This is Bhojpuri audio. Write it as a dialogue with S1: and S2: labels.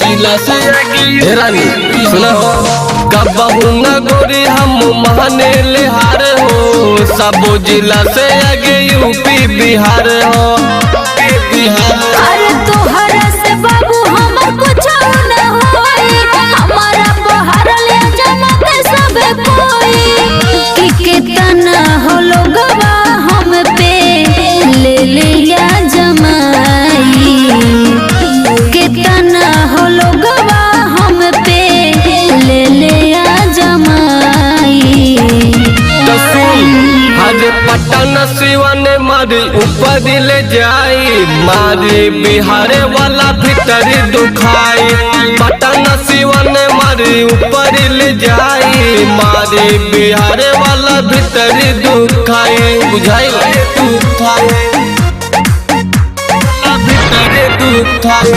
S1: जिला से आगे रानी सुना हो कबहू न गोरी हम माने लिहार हो सब जिला से आगे यूपी बिहार हो
S2: अरे तोहरा से बाबू हमर कुछ न होई हमारा बहार ले जमाते सब कोई कि कितना हो लोगवा हम पे ले लिया जमाई कितना हो लोगवा हम पे ले लिया जमाई
S1: आज पटन सिवन मारी ऊपर ले जाई मारी बिहार वाला भीतर दुखाई पटन सिवन मारी ऊपर ले जाई मारी बिहार वाला भीतर दुखाई बुझाई दुखाई भीतर दुखाई